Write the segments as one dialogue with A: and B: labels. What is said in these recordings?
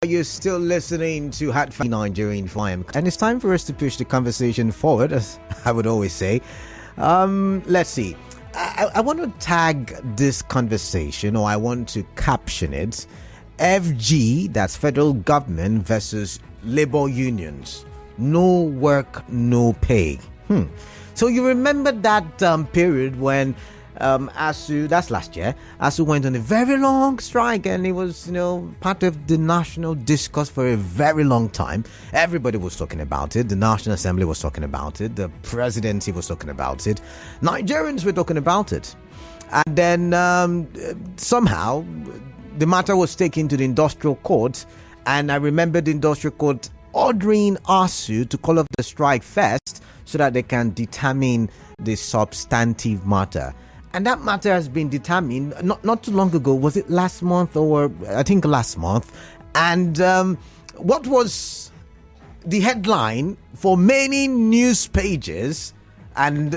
A: You're still listening to Hat 59 during Flyam, and it's time for us to push the conversation forward, as I would always say. Let's see. I want to tag this conversation, or I want to caption it, FG, that's federal government versus labor unions. No work, no pay. So you remember that period when ASU, that's last year, ASU went on a very long strike, and it was, part of the national discourse for a very long time. Everybody was talking about it. The National Assembly was talking about it. The presidency was talking about it. Nigerians were talking about it. And then somehow the matter was taken to the industrial court, and I remember the industrial court ordering ASU to call off the strike first so that they can determine the substantive matter. And that matter has been determined not too long ago. Was it last month, or I think last month? And what was the headline for many news pages and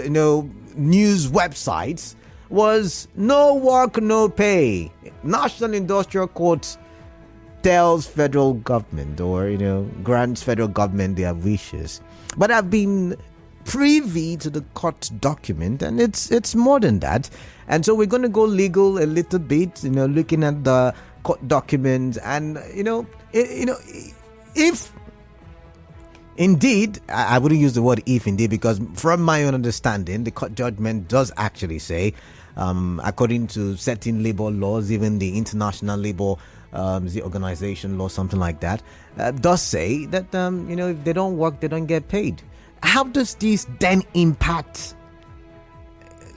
A: news websites was "No work, no pay." National Industrial Court tells federal government, or grants federal government their wishes. But I've been privy to the court document, and it's more than that. And so we're going to go legal a little bit, looking at the court document, and if indeed, I wouldn't use the word if indeed, because from my own understanding, the court judgment does actually say, according to certain labor laws, even the International Labor the organization law, something like that, does say that if they don't work, they don't get paid. How does this then impact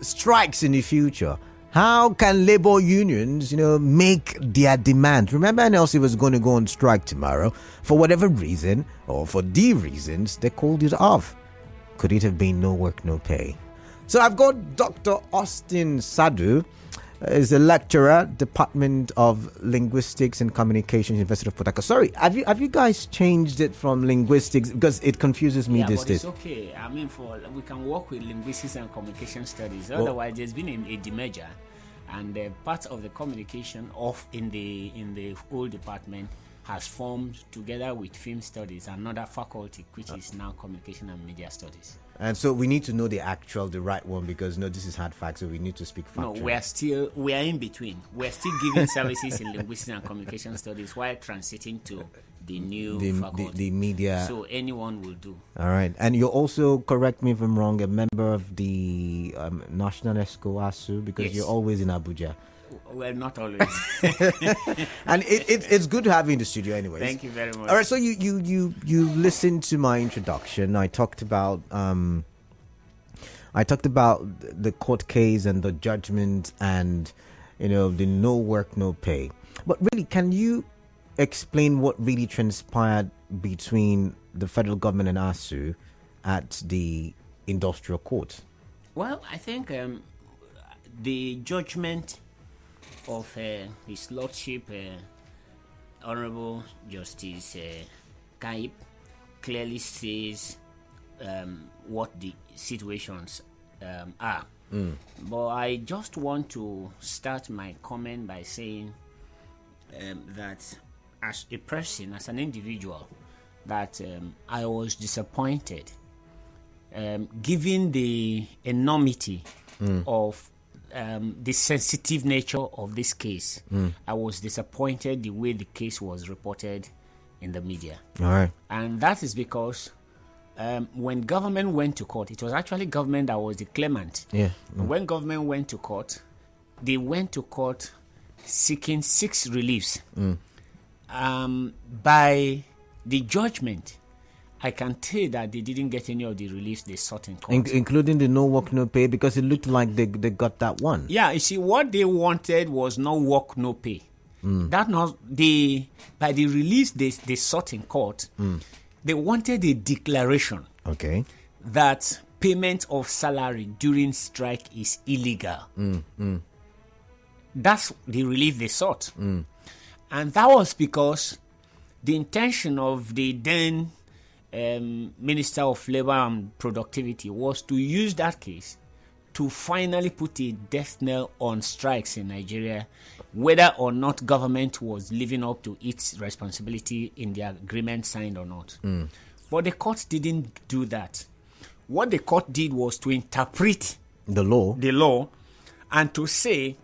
A: strikes in the future? How can labor unions, make their demands? Remember, NLC was going to go on strike tomorrow. For whatever reason, or for the reasons, they called it off. Could it have been no work, no pay? So I've got Dr. Austen Sadu, is a lecturer, Department of Linguistics and Communications, University of Port Harcourt. Sorry, have you guys changed it from linguistics, because it confuses me these days?
B: It's okay. I mean, we can work with linguistics and communication studies. Otherwise, there's been a demerger, and part of the communication in the old department has formed together with film studies, another faculty, which is now communication and media studies.
A: And so we need to know the right one, because this is hard facts, so we need to speak factually.
B: No, we are in between. We're still giving services in linguistics and communication studies while transiting to the new faculty.
A: The media.
B: So anyone will do.
A: All right. And you're also, correct me if I'm wrong, a member of the National ESCO ASU, because
B: Yes.
A: You're always in Abuja.
B: Well, not always.
A: And it's good to have you in the studio anyways.
B: Thank you very much.
A: All right, so you listened to my introduction. I talked about the court case and the judgment, and the no work, no pay. But really, can you explain what really transpired between the federal government and ASU at the industrial court?
B: Well, I think the judgment of His Lordship, Honorable Justice Kaip, clearly says what the situations are. But I just want to start my comment by saying that as a person, as an individual, that I was disappointed given the enormity of the sensitive nature of this case. I was disappointed the way the case was reported in the media.
A: All right.
B: And that is because when government went to court, it was actually government that was the claimant.
A: Yeah.
B: When government went to court, they went to court seeking 6 reliefs. By the judgment, I can tell that they didn't get any of the reliefs they sought in court.
A: Including the no work, no pay, because it looked like they got that one.
B: Yeah, you see, what they wanted was no work, no pay. That not by the reliefs they sought in court, they wanted a declaration that payment of salary during strike is illegal. That's the relief they sought. And that was because the intention of the then Minister of Labor and Productivity was to use that case to finally put a death knell on strikes in Nigeria whether or not government was living up to its responsibility in the agreement signed or not. But the court didn't do that. What the court did was to interpret
A: the law
B: and to say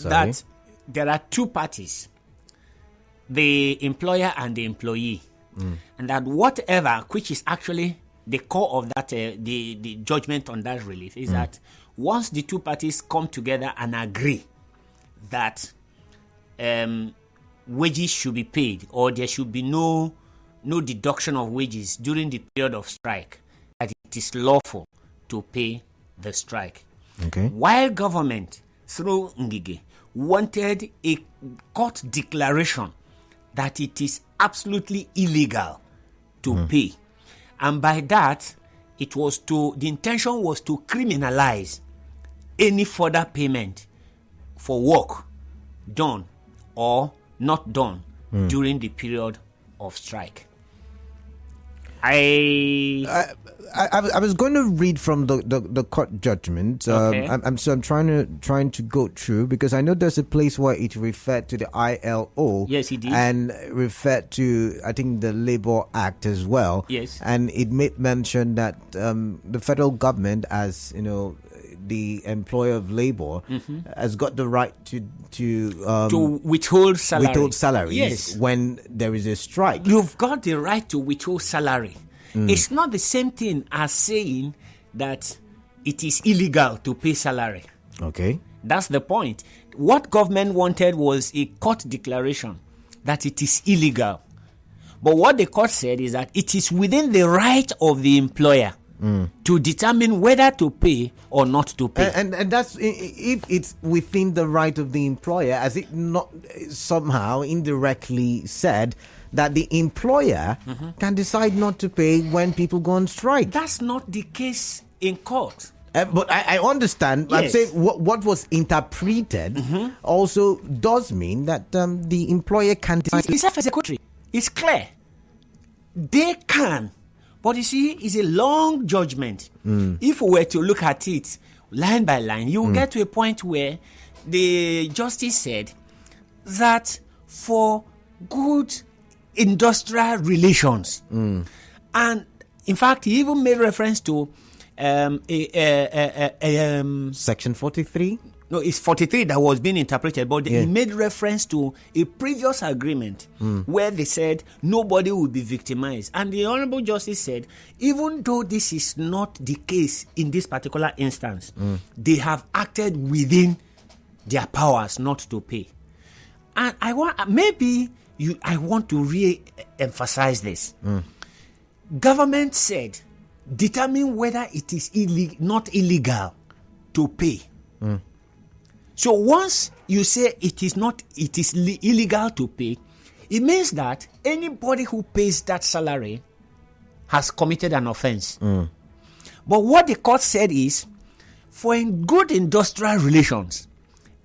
B: that there are two parties, the employer and the employee, and that whatever, which is actually the core of that, the judgment on that relief, is that once the two parties come together and agree that wages should be paid, or there should be no deduction of wages during the period of strike, that it is lawful to pay the strike.
A: Okay.
B: While government, through Ngige, wanted a court declaration that it is absolutely illegal to pay. And by that, the intention was to criminalize any further payment for work done or not done during the period of strike.
A: I was going to read from the court judgment.
B: Okay.
A: I'm trying to go through, because I know there's a place where it referred to the ILO.
B: Yes, it did.
A: And referred to, I think, the Labour Act as well.
B: Yes.
A: And it made mention that the federal government, as the employer of labor, has got the right to
B: withhold salary.
A: withhold salaries
B: Yes.
A: when there is a strike.
B: You've got the right to withhold salary. It's not the same thing as saying that it is illegal to pay salary.
A: Okay.
B: That's the point. What government wanted was a court declaration that it is illegal. But what the court said is that it is within the right of the employer to determine whether to pay or not to pay.
A: And that's, if it's within the right of the employer, as it not somehow indirectly said that the employer can decide not to pay when people go on strike.
B: That's not the case in court.
A: But I understand.
B: Yes.
A: I'm saying what was interpreted also does mean that the employer can decide.
B: It's self-executory. It's clear. They can. But you see, it's a long judgment. If we were to look at it line by line, you will get to a point where the justice said that for good industrial relations, and in fact, he even made reference to
A: Section 43?
B: No, it's 43 that was being interpreted, but he made reference to a previous agreement where they said nobody will be victimized. And the Honorable Justice said, even though this is not the case in this particular instance, they have acted within their powers not to pay. And I want to re-emphasize this. Government said, determine whether it is not illegal to pay. So once you say it is illegal to pay, it means that anybody who pays that salary has committed an offense. But what the court said is, for in good industrial relations,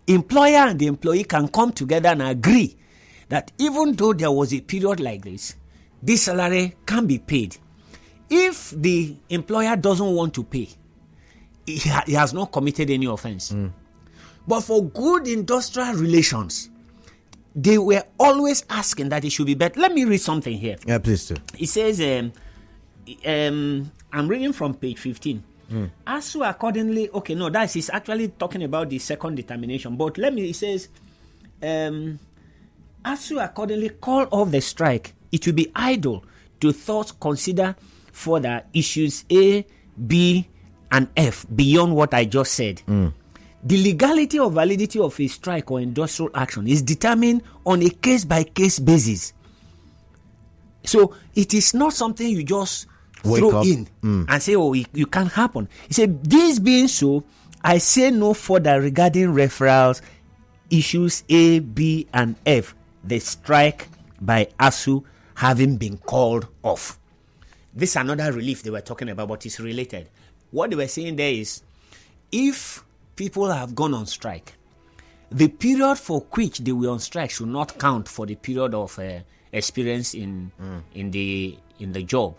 B: employer and the employee can come together and agree that even though there was a period like this salary can be paid. If the employer doesn't want to pay, he has not committed any offense. But for good industrial relations, they were always asking that it should be better. Let me read something here.
A: Yeah, please do.
B: It says, I'm reading from page 15. ASU accordingly, that is actually talking about the second determination. But it says, ASU accordingly call off the strike. It will be idle to consider further issues A, B, and F beyond what I just said. The legality or validity of a strike or industrial action is determined on a case-by-case basis. So it is not something you just throw in and say, you can't happen. He said, this being so, I say no further regarding referrals, issues A, B, and F, the strike by ASU having been called off. This is another relief they were talking about, but it's related. What they were saying there is, if people have gone on strike, the period for which they were on strike should not count for the period of experience in the job.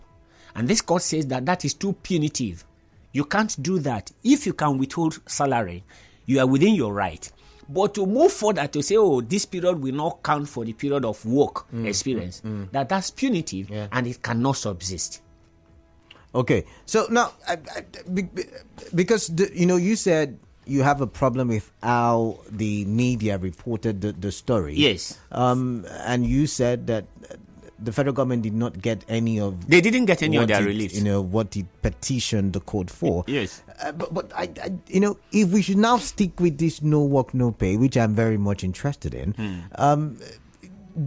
B: And this court says that is too punitive. You can't do that. If you can withhold salary, you are within your right. But to move further to say, oh, this period will not count for the period of work experience, that's punitive and it cannot subsist.
A: Okay, so now, because you said you have a problem with how the media reported the story.
B: Yes.
A: And you said that the federal government did not get any of.
B: They didn't get any of their relief.
A: What it petitioned the court for.
B: Yes.
A: But I if we should now stick with this no work, no pay, which I'm very much interested in,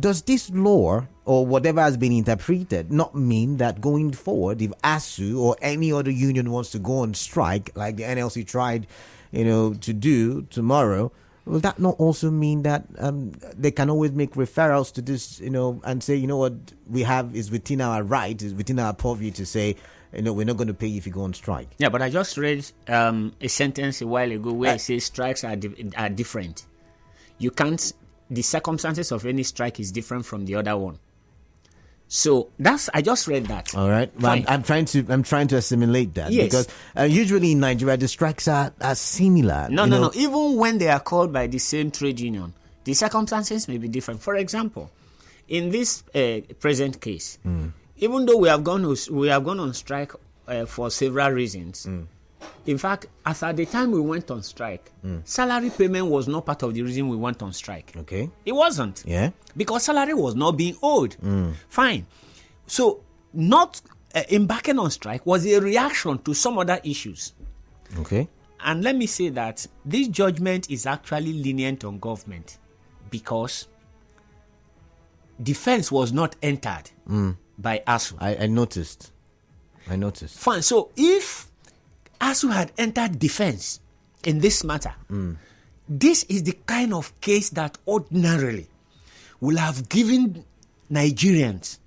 A: does this law or whatever has been interpreted not mean that going forward, if ASU or any other union wants to go on strike, like the NLC tried, to do tomorrow, will that not also mean that they can always make referrals to this, and say, what we have is within our right, is within our purview to say, we're not going to pay you if you go on strike?
B: Yeah, but I just read a sentence a while ago where it says strikes are different. You can't. The circumstances of any strike is different from the other one. So I just read that.
A: All right. Well, I'm trying to assimilate that.
B: Yes.
A: Because usually in Nigeria the strikes are similar.
B: No. Even when they are called by the same trade union, the circumstances may be different. For example, in this present case, even though we have gone on strike for several reasons. In fact, as at the time we went on strike, salary payment was not part of the reason we went on strike.
A: Okay.
B: It wasn't.
A: Yeah.
B: Because salary was not being owed. Fine. So, not embarking on strike was a reaction to some other issues.
A: Okay.
B: And let me say that this judgment is actually lenient on government because defense was not entered by ASU.
A: I noticed.
B: Fine. So, if ASU had entered defense in this matter, this is the kind of case that ordinarily will have given Nigerians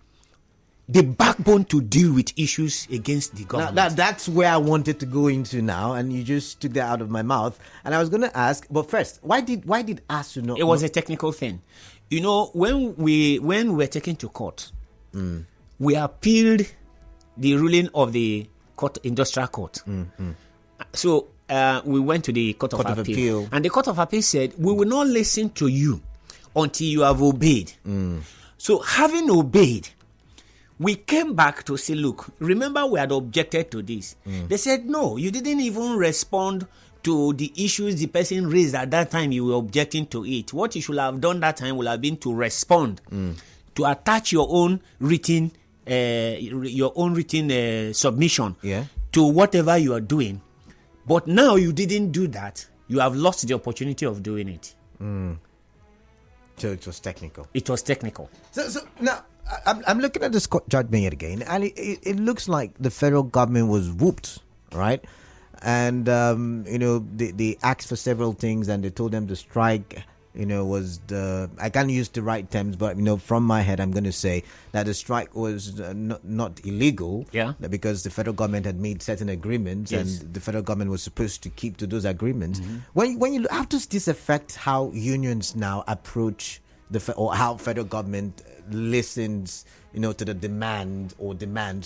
B: the backbone to deal with issues against the government.
A: Now, that's where I wanted to go into now, and you just took that out of my mouth. And I was going to ask, but first, why did ASU not?
B: It was a technical thing. When we were taken to court, we appealed the ruling of the industrial court. So we went to the court of appeal, and the court of appeal said, we will not listen to you until you have obeyed. So having obeyed, we came back to say, look, remember we had objected to this. They said, no, you didn't even respond to the issues the person raised at that time. You were objecting to it. What you should have done that time would have been to respond, to attach your own written submission to whatever you are doing. But now you didn't do that. You have lost the opportunity of doing it.
A: So it was technical.
B: It was technical. So
A: now I'm looking at this judgment again, and it looks like the federal government was whooped, right? And they asked for several things, and they told them the strike, was I can't use the right terms, but from my head I'm going to say that the strike was not illegal, because the federal government had made certain agreements, and the federal government was supposed to keep to those agreements. How does this affect how unions now approach or how federal government listens, to the demands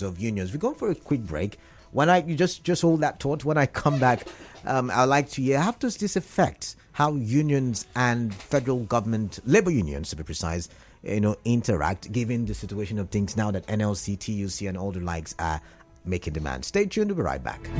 A: of unions? We're going for a quick break. You just hold that thought. When I come back, I'd like to hear, how does this affect how unions and federal government, labor unions to be precise, interact, given the situation of things now that NLC, TUC, and all the likes are making demands? Stay tuned. We'll be right back.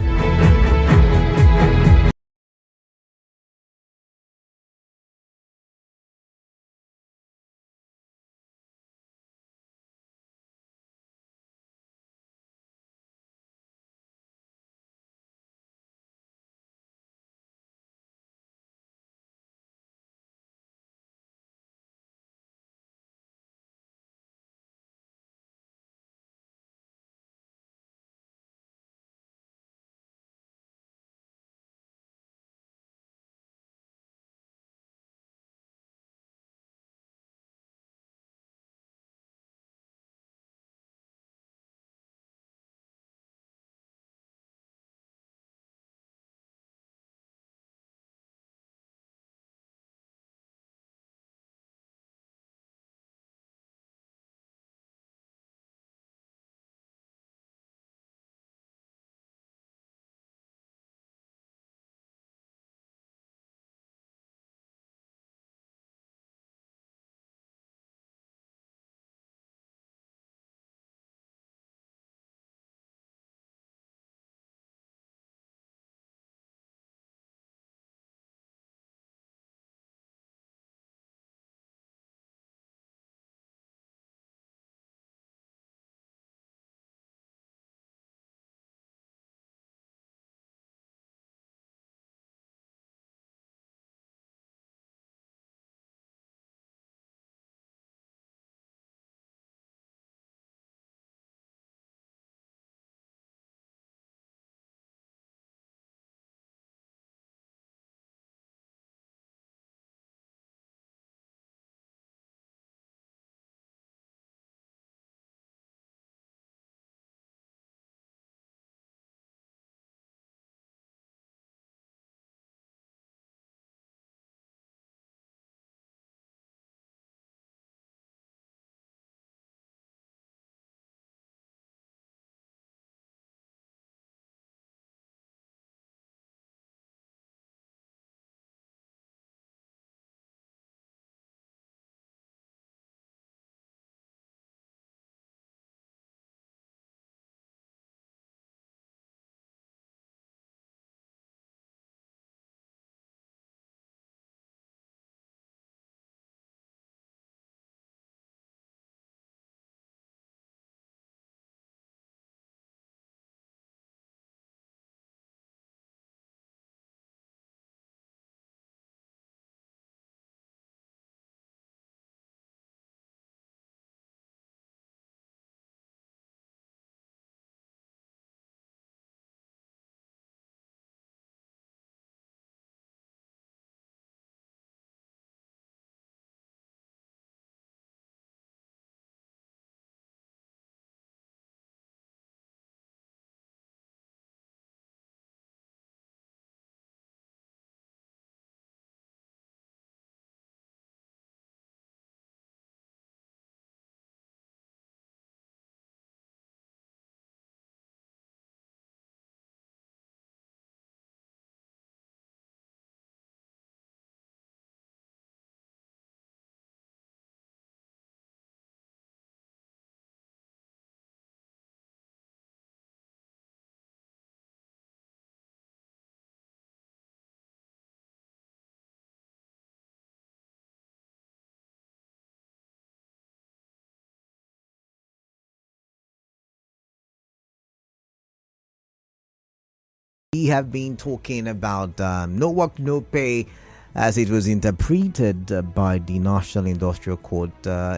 A: We have been talking about no work, no pay, as it was interpreted by the National Industrial Court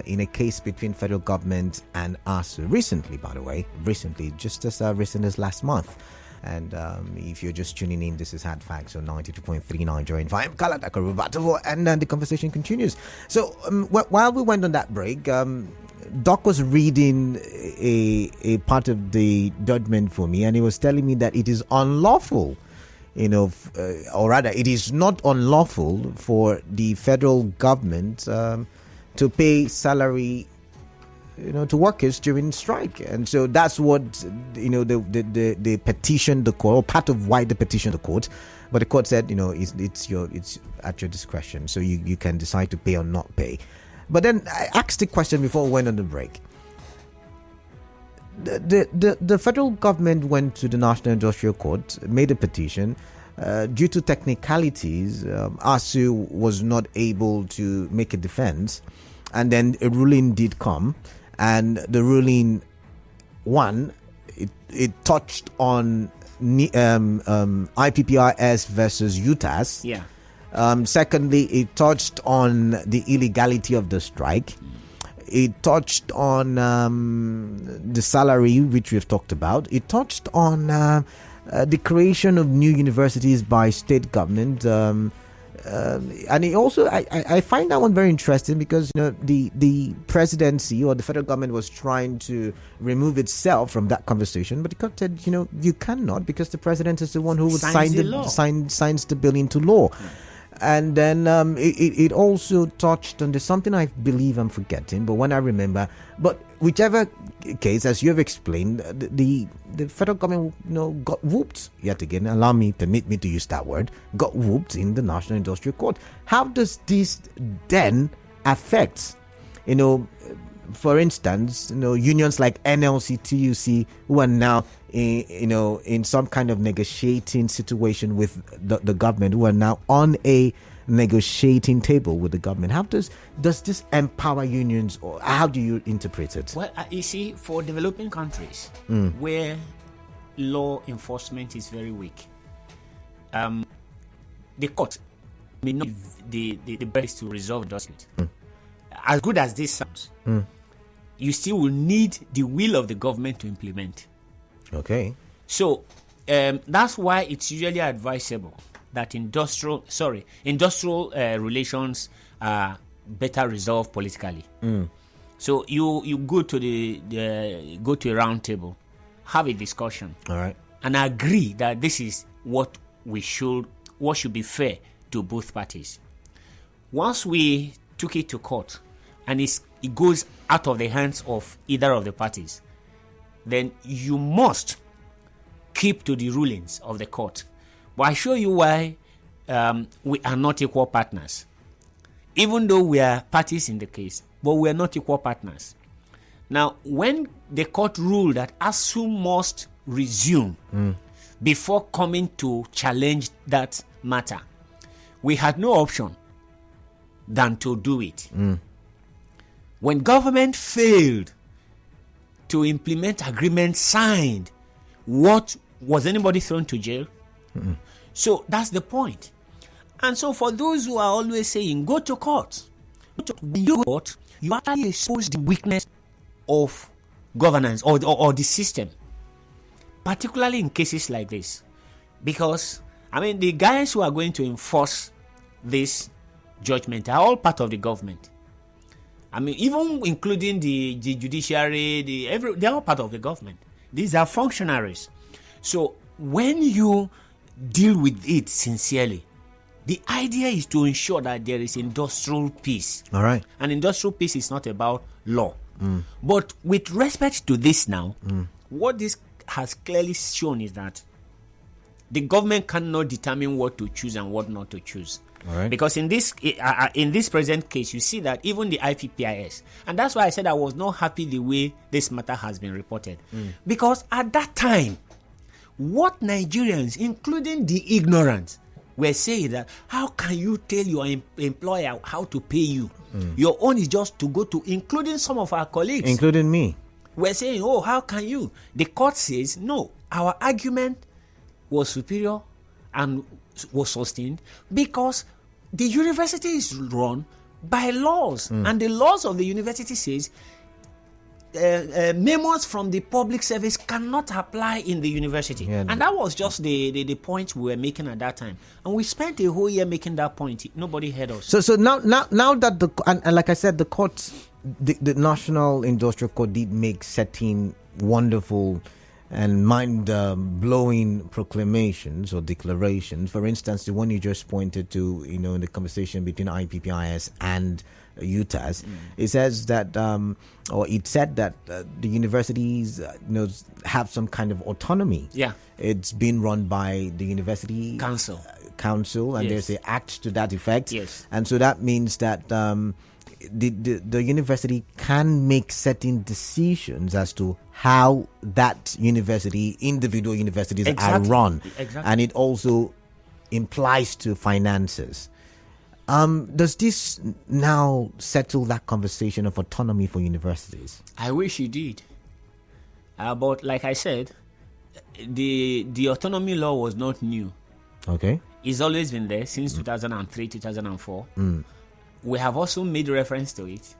A: in a case between federal government and ASU. Recently, by the way, just as recent as last month. And if you're just tuning in, this is Hard Facts on 92.3 Nigerian FM. And then the conversation continues. So while we went on that break, Doc was reading a part of the judgment for me, and he was telling me that it is unlawful, or rather, it is not unlawful for the federal government to pay salary, to workers during strike. And so that's what, the petition, the court, or part of why the petition the court. But the court said, it's at your discretion, so you can decide to pay or not pay. But then I asked the question before we went on the break. The federal government went to the National Industrial Court, made a petition. Due to technicalities, ASU was not able to make a defense. And then a ruling did come. And the ruling, one, it touched on IPPIS versus UTAS.
B: Yeah.
A: Secondly, it touched on the illegality of the strike. It touched on the salary, which we've talked about. It touched on the creation of new universities by state government. And it also, I find that one very interesting because the presidency or the federal government was trying to remove itself from that conversation, but the court said you cannot, because the president is the one who would signs the bill into law. And then it also touched on, there's something I believe I'm forgetting, but when I remember, but whichever case, as you have explained, the federal government got whooped yet again. Permit me to use that word, got whooped in the National Industrial Court. How does this then affect, for instance, unions like NLC, TUC, who are now in some kind of negotiating situation with the government, who are now on a negotiating table with the government? How does this empower unions, or how do you interpret it?
B: Well, you see, for developing countries where law enforcement is very weak, the court may not have the best to resolve dispute. As good as this sounds, you still will need the will of the government to implement.
A: Okay.
B: So that's why it's usually advisable that industrial relations are better resolved politically. So you go to go to a round table, have a discussion,
A: all right,
B: and agree that this is what should be fair to both parties. Once we took it to court and it goes out of the hands of either of the parties, then you must keep to the rulings of the court. But I show you why we are not equal partners. Even though we are parties in the case, but we are not equal partners. Now, when the court ruled that ASU must resume before coming to challenge that matter, we had no option than to do it. When government failed to implement agreements signed, what was anybody thrown to jail? So that's the point. And so for those who are always saying, go to court, when you go to court, you actually expose the weakness of governance or the system, particularly in cases like this. Because, the guys who are going to enforce this judgment are all part of the government. Even including the judiciary, they're all part of the government. These are functionaries. So when you deal with it sincerely, the idea is to ensure that there is industrial peace.
A: All right.
B: And industrial peace is not about law. But with respect to this now, what this has clearly shown is that the government cannot determine what to choose and what not to choose.
A: All right.
B: Because in this present case, you see that even the IPPIS, and that's why I said I was not happy the way this matter has been reported. Because at that time, what Nigerians, including the ignorant, were saying that, how can you tell your employer how to pay you? Your own is just to go to, including some of our colleagues.
A: Including me.
B: We're saying, how can you? The court says, no, our argument was superior and was sustained because the university is run by laws, and the laws of the university says memos from the public service cannot apply in the university. And that was just the point we were making at that time. And we spent a whole year making that point. Nobody heard us.
A: So now that and like I said, the court, the National Industrial Court did make certain wonderful and mind-blowing proclamations or declarations. For instance, the one you just pointed to, in the conversation between IPPIS and UTAS, it says that, or it said that the universities, have some kind of autonomy.
B: Yeah,
A: it's been run by the university
B: council,
A: and there's an act to that effect.
B: Yes,
A: and so that means that the university can make certain decisions as to how that individual universities are run.
B: Exactly.
A: And it also implies to finances. Does this now settle that conversation of autonomy for universities?
B: I wish it did. But like I said, the autonomy law was not new.
A: Okay.
B: It's always been there since 2003, 2004. We have also made reference to it.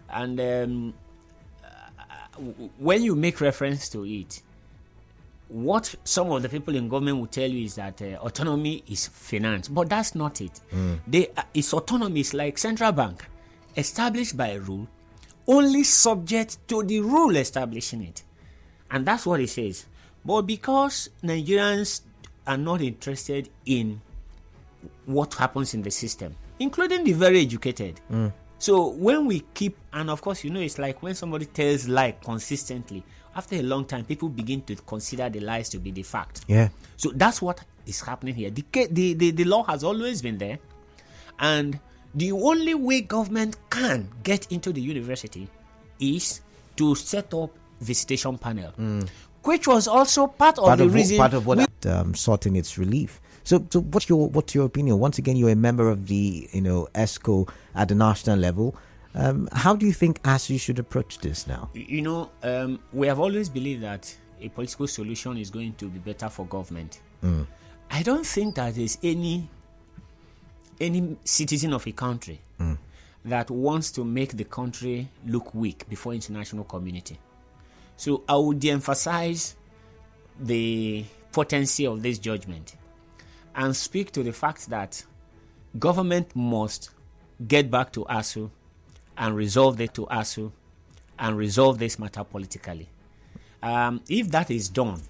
B: And when you make reference to it, what some of the people in government will tell you is that autonomy is finance, but that's not it. Its autonomy is like central bank, established by a rule, only subject to the rule establishing it. And that's what it says. But because Nigerians are not interested in what happens in the system, including the very educated. So when we keep, and of course, it's like when somebody tells lie consistently, after a long time, people begin to consider the lies to be the fact.
A: Yeah.
B: So that's what is happening here. The law has always been there. And the only way government can get into the university is to set up visitation panel, which was also part of the reason.
A: Part of what sorting its relief. So what's your opinion? Once again, you're a member of the ESCO at the national level. How do you think ASU should approach this now?
B: We have always believed that a political solution is going to be better for government. I don't think that there's any citizen of a country that wants to make the country look weak before international community. So I would de-emphasize the potency of this judgment and speak to the fact that government must get back to ASU and resolve this matter politically. If that is done,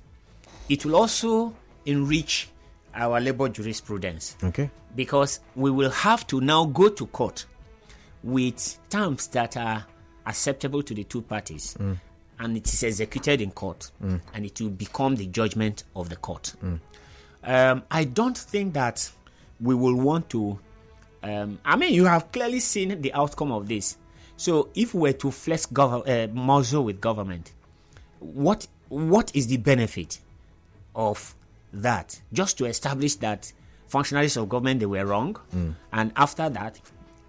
B: it will also enrich our labor jurisprudence.
A: Okay. Because
B: we will have to now go to court with terms that are acceptable to the two parties. And it is executed in court. And it will become the judgment of the court. I don't think that we will want to... you have clearly seen the outcome of this. So if we were to flex muzzle with government, what is the benefit of that? Just to establish that functionaries of government, they were wrong. And after that,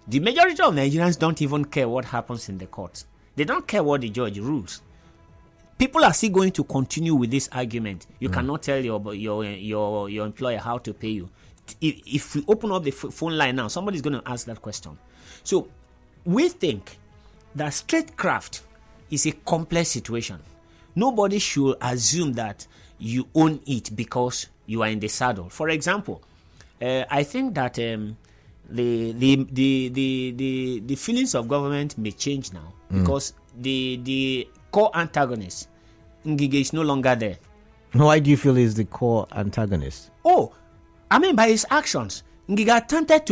B: the majority of Nigerians don't even care what happens in the courts. They don't care what the judge rules. People are still going to continue with this argument. You cannot tell your employer how to pay you. If we open up the phone line now, somebody's going to ask that question. So we think that statecraft is a complex situation. Nobody should assume that you own it because you are in the saddle. For example, I think that the feelings of government may change now because the core antagonist, Ngige, is no longer there.
A: Why do you feel he's the core antagonist?
B: By his actions. Ngige attempted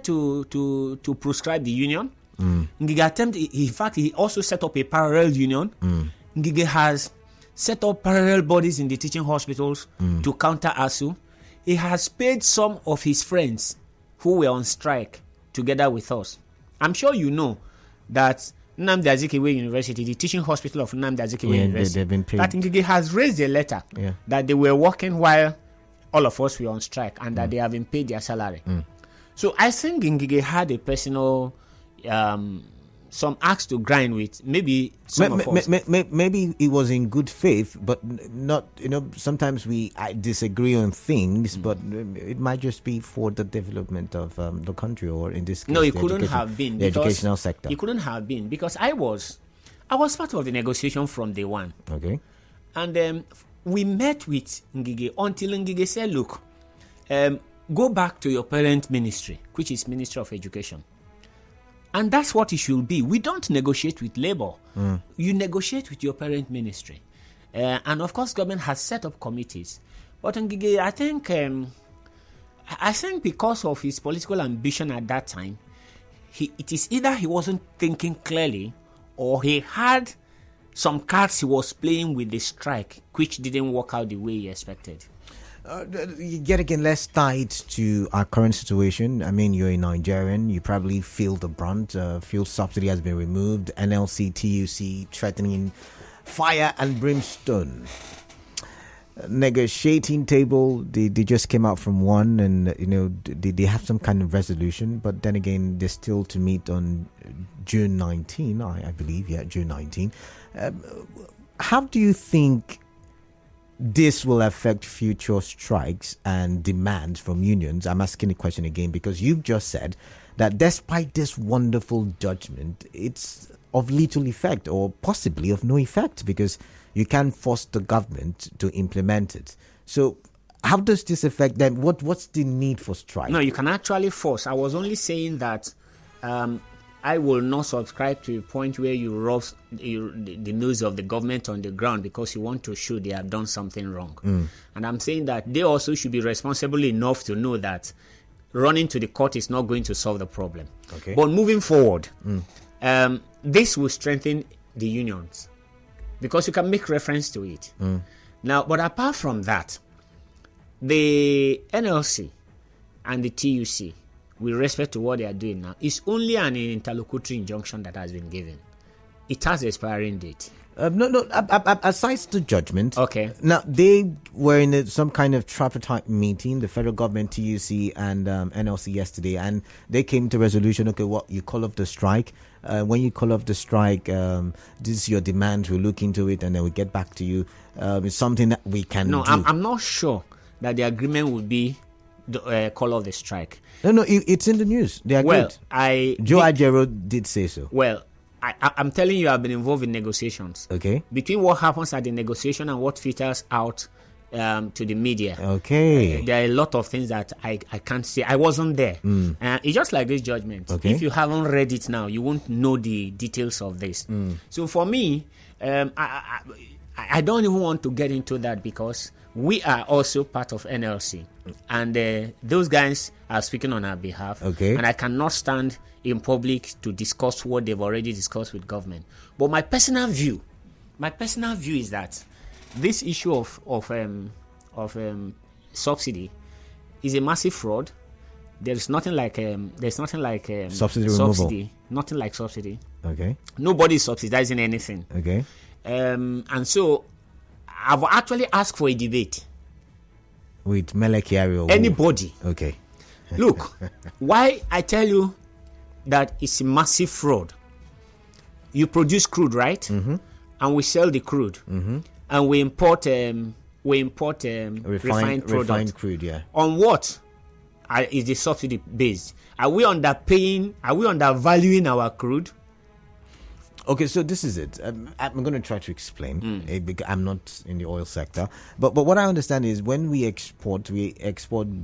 B: to proscribe the union. In fact, he also set up a parallel union. Ngige has set up parallel bodies in the teaching hospitals to counter ASU. He has paid some of his friends who were on strike together with us. I'm sure you know that Nnamdi Azikiwe University, the teaching hospital of Nnamdi Azikiwe University,
A: they've been paid.
B: that Ngige has raised a letter that they were working while all of us were on strike and that they have been paid their salary. So I think Ngige had a personal some axe to grind with. Maybe some of us.
A: Maybe it was in good faith, but not. Sometimes we disagree on things, but it might just be for the development of the country, or in this case,
B: no, it couldn't have been
A: the educational sector.
B: It couldn't have been because I was part of the negotiation from day one.
A: Okay,
B: and we met with Ngige until Ngige said, "Look, go back to your parent ministry, which is Ministry of Education." And that's what it should be. We don't negotiate with labor. You negotiate with your parent ministry. And of course, government has set up committees. But Ngige, I think because of his political ambition at that time, it is either he wasn't thinking clearly, or he had some cards he was playing with the strike, which didn't work out the way he expected.
A: Yet again, let's tie it to our current situation. I mean, you're a Nigerian. You probably feel the brunt. Fuel subsidy has been removed. NLC, TUC threatening fire and brimstone. Negotiating table, they just came out from one, and they have some kind of resolution. But then again, they're still to meet on June 19, I believe. Yeah, June 19. How do you think this will affect future strikes and demands from unions? I'm asking the question again because you've just said that despite this wonderful judgment, it's of little effect, or possibly of no effect, because you can't force the government to implement it. So how does this affect them? What's the need for strike?
B: No, you can actually force. I was only saying that I will not subscribe to a point where you rub the nose of the government on the ground because you want to show they have done something wrong. And I'm saying that they also should be responsible enough to know that running to the court is not going to solve the problem.
A: Okay.
B: But moving forward, this will strengthen the unions because you can make reference to it. Now, but apart from that, the NLC and the TUC, with respect to what they are doing now, it's only an interlocutory injunction that has been given. It has an expiring date.
A: Aside the judgment.
B: Okay.
A: Now, they were in some kind of tripartite meeting, the federal government, TUC, and NLC yesterday, and they came to resolution, okay, you call off the strike. When you call off the strike, this is your demand, we'll look into it, and then we'll get back to you. It's something that we can do.
B: No, I'm not sure that the agreement would be the call off the strike.
A: No, it's in the news. They agreed.
B: Well,
A: Joe Ajero did say so.
B: Well, I'm telling you, I've been involved in negotiations.
A: Okay.
B: Between what happens at the negotiation and what filters out to the media.
A: Okay.
B: There are a lot of things that I can't say. I wasn't there. It's just like this judgment.
A: Okay.
B: If you haven't read it now, you won't know the details of this. So for me, I don't even want to get into that because we are also part of NLC. And those guys are speaking on our behalf.
A: Okay.
B: And I cannot stand in public to discuss what they've already discussed with government. But my personal view is that this issue of subsidy is a massive fraud. There's nothing like
A: subsidy removal.
B: Nothing like subsidy.
A: Okay.
B: Nobody is subsidizing anything.
A: Okay.
B: And so I've actually asked for a debate
A: with Meleki or
B: anybody.
A: Okay.
B: Look, why I tell you that it's a massive fraud. You produce crude, right? And we sell the crude, and we import refined
A: crude. Yeah.
B: On what is the subsidy based? Are we underpaying? Are we undervaluing our crude?
A: Okay, so this is it. I'm going to try to explain because I'm not in the oil sector. But what I understand is when we export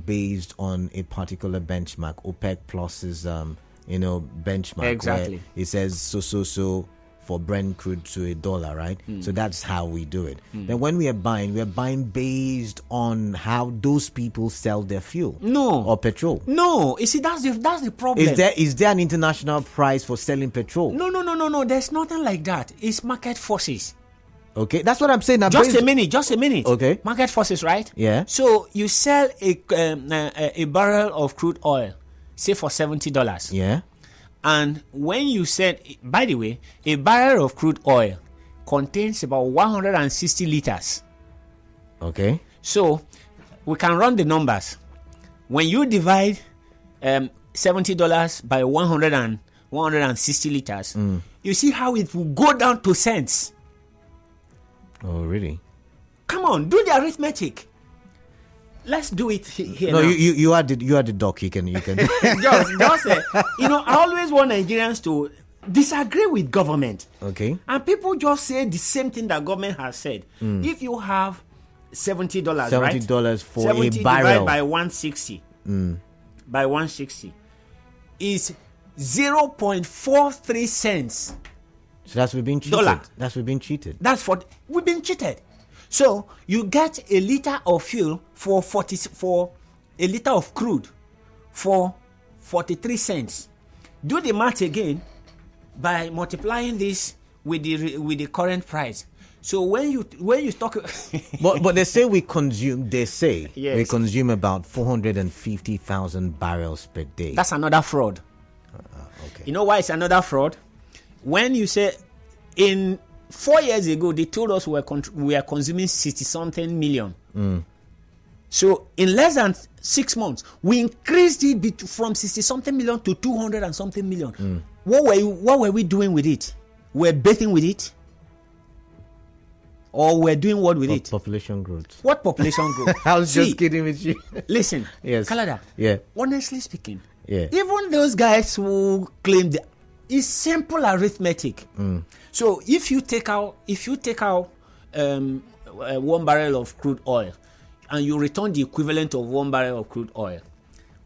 A: based on a particular benchmark. OPEC Plus's benchmark.
B: Exactly.
A: Where it says so for Brent crude to $1, right? So that's how we do it. Then when we are buying based on how those people sell their fuel.
B: No.
A: Or petrol.
B: No. You see, that's the problem.
A: Is there an international price for selling petrol?
B: No. There's nothing like that. It's market forces.
A: Okay, that's what I'm saying. Now,
B: just a minute.
A: Okay.
B: Market forces, right?
A: Yeah.
B: So you sell a barrel of crude oil, say for $70.
A: Yeah.
B: And when you said, by the way, a barrel of crude oil contains about 160 liters.
A: Okay.
B: So we can run the numbers. When you divide $70 by 160 liters, you see how it will go down to cents.
A: Oh, really?
B: Come on, do the arithmetic. Let's do it here.
A: No,
B: now.
A: you are the doc. You can.
B: just I always want Nigerians to disagree with government.
A: Okay.
B: And people just say the same thing that government has said. If you have $70, right?
A: $70 for
B: 70
A: a barrel
B: divided by 160. By 160 is 0.43 cents.
A: So that's we've been cheated.
B: Dollar.
A: We've been cheated.
B: So you get a liter of fuel for a liter of crude for 43 cents. Do the math again by multiplying this with the current price. So when you talk,
A: but they say we consume. They say
B: Yes.
A: we consume about 450,000 barrels per day.
B: that's another fraud.
A: Okay.
B: You know why it's another fraud? When you say in 4 years ago they told us we are consuming 60-something million. So in less than 6 months we increased it from 60-something million to 200 and something million. What were we doing with it? We're bathing with it, or we're doing what with it?
A: Population growth.
B: What population growth?
A: I was just kidding with you.
B: Listen,
A: Yes.
B: Kalada.
A: Yeah.
B: Honestly speaking,
A: Yeah.
B: even those guys who claim that it's simple arithmetic. So if you take out 1 barrel of crude oil and you return the equivalent of 1 barrel of crude oil,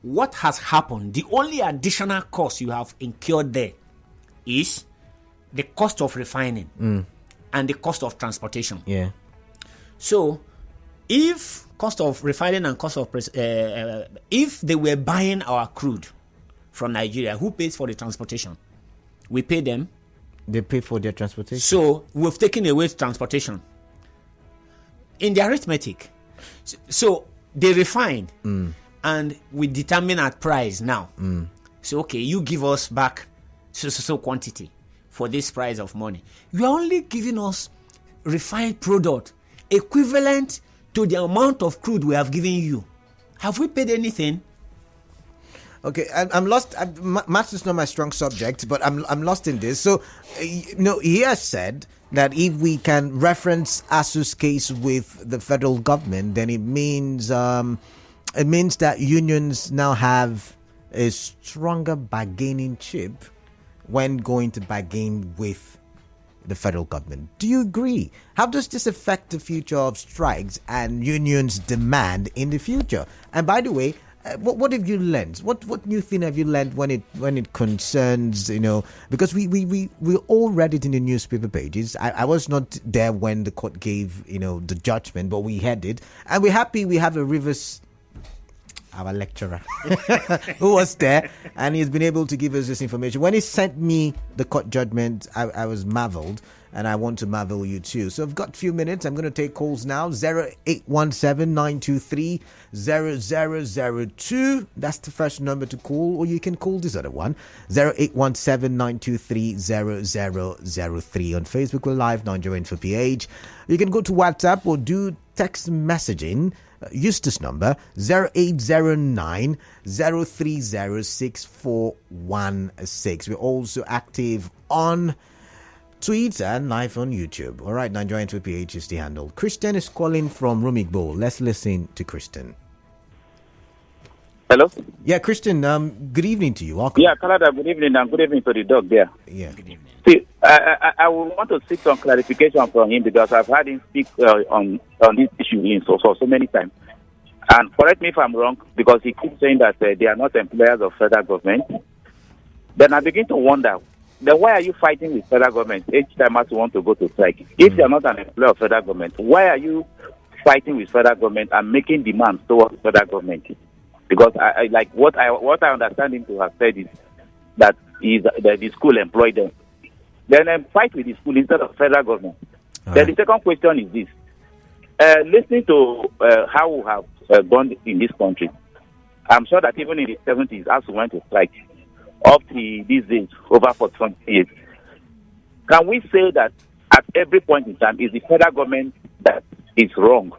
B: what has happened? The only additional cost you have incurred there is the cost of refining and the cost of transportation.
A: Yeah.
B: So, if cost of refining and cost of if they were buying our crude from Nigeria, who pays for the transportation? We pay them.
A: They pay for their transportation.
B: So we've taken away transportation in the arithmetic. So they refine and we determine at price now. So okay, you give us back so quantity for this price of money. You are only giving us refined product equivalent to the amount of crude we have given you. Have we paid anything?
A: Okay, I'm lost. Maths is not my strong subject, but I'm lost in this. So, he has said that if we can reference ASU's case with the federal government, then it means that unions now have a stronger bargaining chip when going to bargain with the federal government. Do you agree? How does this affect the future of strikes and unions' demand in the future? And by the way, what have you learned? What new thing have you learned when it concerns, because we all read it in the newspaper pages. I was not there when the court gave, the judgment, but we heard it. And we're happy we have a Rivers, our lecturer, who was there, and he's been able to give us this information. When he sent me the court judgment, I was marveled, and I want to marvel you too. So I've got a few minutes. I'm going to take calls now. 0817-923-0002. That's the first number to call, or you can call this other one, 0817-923-0003. On Facebook, we're live, Nigerian for PH. You can go to WhatsApp or do text messaging. Use this number 0809 030 6416. We're also active on Twitter and live on YouTube. All right, Nigerian 2PH is the handle. Christian is calling from Rumigbo. Let's listen to Christian.
C: Hello?
A: Yeah, Christian, good evening to you. Welcome.
C: Yeah, Canada, good evening, and good evening to the dog there.
A: Yeah.
B: Good evening.
C: See, I would want to seek some clarification from him because I've heard him speak on this issue so many times. And correct me if I'm wrong, because he keeps saying that they are not employers of federal government. Then I begin to wonder, then why are you fighting with federal government each time as you want to go to strike? If you are not an employer of federal government, why are you fighting with federal government and making demands towards federal government? Because I like what I understand him to have said is that the school employed them. Then fight with the school instead of federal government. Then the second question is this. Listening to how we have gone in this country, I'm sure that even in the 70s, as we went to strike, up to these days, over for 20 years, can we say that at every point in time, is the federal government that is wrong?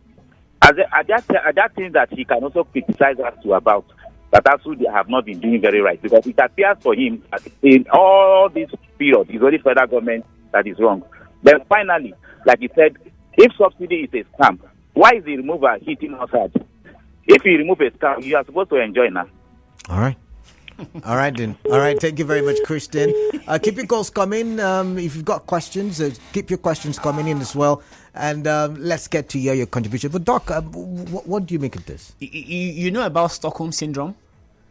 C: Are there things that he can also criticize us to about? that ASU they have not been doing very right, because it appears for him that in all this period, it's only federal government that is wrong. Then finally, like he said, if subsidy is a scam, why is the remover hitting us hard? If you remove a scam, you are supposed to enjoy now.
A: All right. All right, then. All right. Thank you very much, Christian. Keep your calls coming. If you've got questions, keep your questions coming in as well. And let's get to hear your contribution. But, Doc, what do you make of this?
B: You know about Stockholm Syndrome?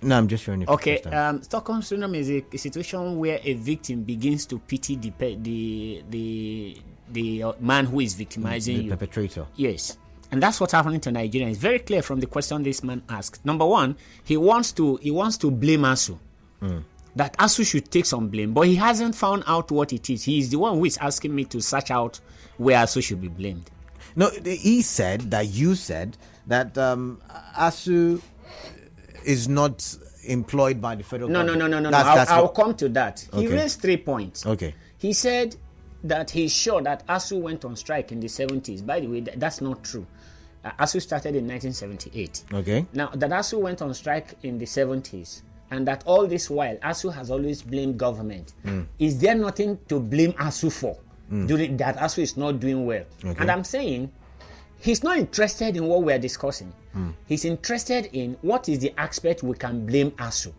A: No, I'm just showing you.
B: Okay. Stockholm Syndrome is a situation where a victim begins to pity the man who is victimizing you.
A: The perpetrator.
B: Yes. And that's what's happening to Nigeria. It's very clear from the question this man asked. Number one, he wants to blame ASU. That ASU should take some blame, but he hasn't found out what it is. He is the one who is asking me to search out where ASU should be blamed.
A: No, he said that you said that ASU is not employed by the federal government.
B: No. I'll come to that. He raised 3 points.
A: Okay.
B: He said that he's sure that ASU went on strike in the 70s. By the way, that's not true. ASU started in 1978.
A: Okay.
B: Now, that ASU went on strike in the 70s, and that all this while, ASU has always blamed government. Is there nothing to blame ASU for during that ASU is not doing well?
A: Okay.
B: And I'm saying he's not interested in what we're discussing. He's interested in what is the aspect we can blame ASU.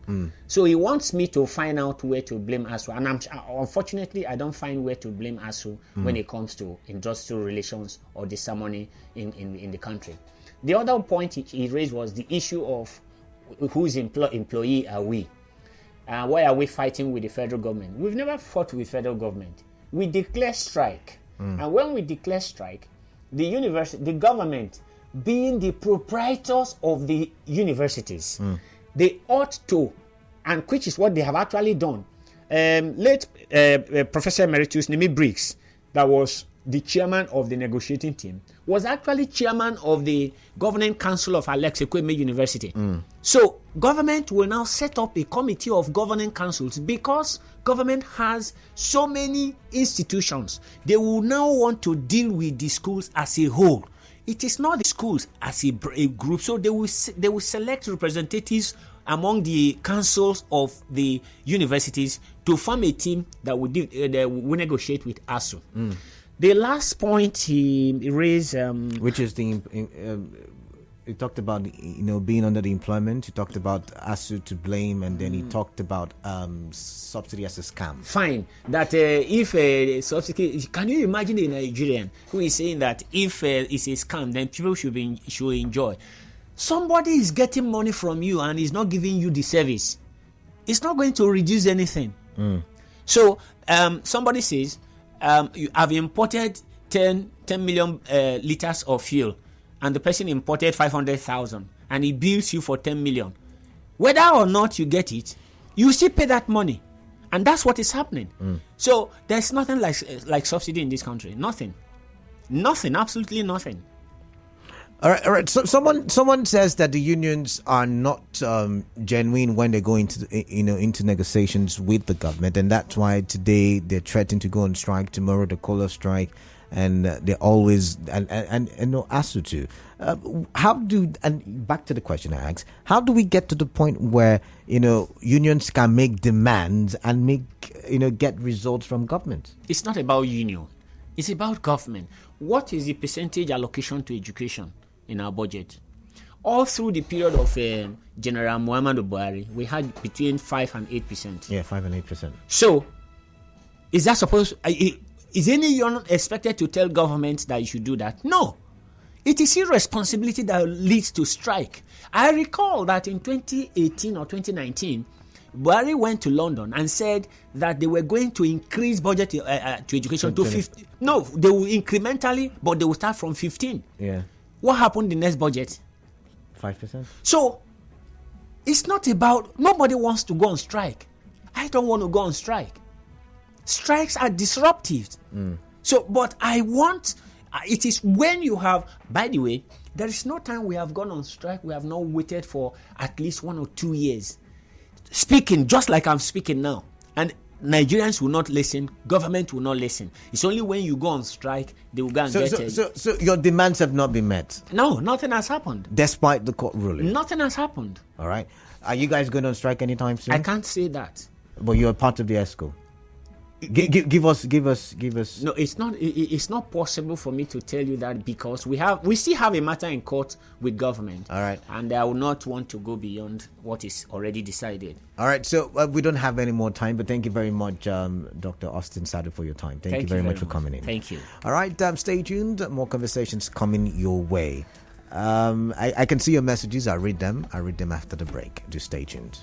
B: So he wants me to find out where to blame ASU. And unfortunately, I don't find where to blame ASU when it comes to industrial relations or disharmony in the country. The other point he raised was the issue of whose employee are we? Why are we fighting with the federal government? We've never fought with federal government. We declare strike. And when we declare strike, the government, being the proprietors of the universities, they ought to, and which is what they have actually done. Late Professor Emeritus Nimi Briggs, that was the chairman of the negotiating team, was actually chairman of the governing council of Alex Ekweme University. So government will now set up a committee of governing councils because government has so many institutions. They will now want to deal with the schools as a whole. It is not the schools as a group. So they will select representatives among the councils of the universities to form a team that will negotiate with ASU. The last point he raised,
A: which is he talked about being under the employment. He talked about ASU to blame, and then he talked about subsidy as a scam.
B: Fine. That if a subsidy, can you imagine a Nigerian who is saying that if it's a scam, then people should enjoy. Somebody is getting money from you and is not giving you the service. It's not going to reduce anything. So somebody says, you have imported 10 million liters of fuel, and the person imported 500,000, and he bills you for 10 million. Whether or not you get it, you still pay that money, and that's what is happening. So there's nothing like subsidy in this country. Nothing, absolutely nothing.
A: All right. So someone says that the unions are not genuine when they go into negotiations with the government, and that's why today they're threatening to go on strike. Tomorrow they call a strike, and they're always and no ASU too. And back to the question I asked: how do we get to the point where unions can make demands and get results from government?
B: It's not about union; it's about government. What is the percentage allocation to education in our budget? All through the period of General Muhammadu Buhari, we had between 5 and 8%.
A: Yeah, 5 and 8%.
B: So, is that supposed? Is any union expected to tell government that you should do that? No. It is irresponsibility that leads to strike. I recall that in 2018 or 2019, Buhari went to London and said that they were going to increase budget to education to 50. No, they will incrementally, but they will start from 15.
A: Yeah.
B: What happened in the next budget?
A: 5%.
B: So, it's not about, nobody wants to go on strike. I don't want to go on strike. Strikes are disruptive. So, but I want, it is when you have, by the way, there is no time we have gone on strike. We have not waited for at least 1 or 2 years. Speaking just like I'm speaking now. And Nigerians will not listen. Government will not listen. It's only when you go on strike, they will go and get it.
A: So your demands have not been met?
B: No, nothing has happened.
A: Despite the court ruling?
B: Nothing has happened.
A: All right. Are you guys going on strike anytime soon?
B: I can't say that.
A: But you're part of the ESCO. Give us.
B: No, it's not possible for me to tell you that because we still have a matter in court with government.
A: All right.
B: And I will not want to go beyond what is already decided.
A: All right. So we don't have any more time, but thank you very much, Dr. Austen Sadu, for your time. Thank you very much for coming in.
B: Thank you.
A: All right. Stay tuned. More conversations coming your way. I can see your messages. I'll read them after the break. Just stay tuned.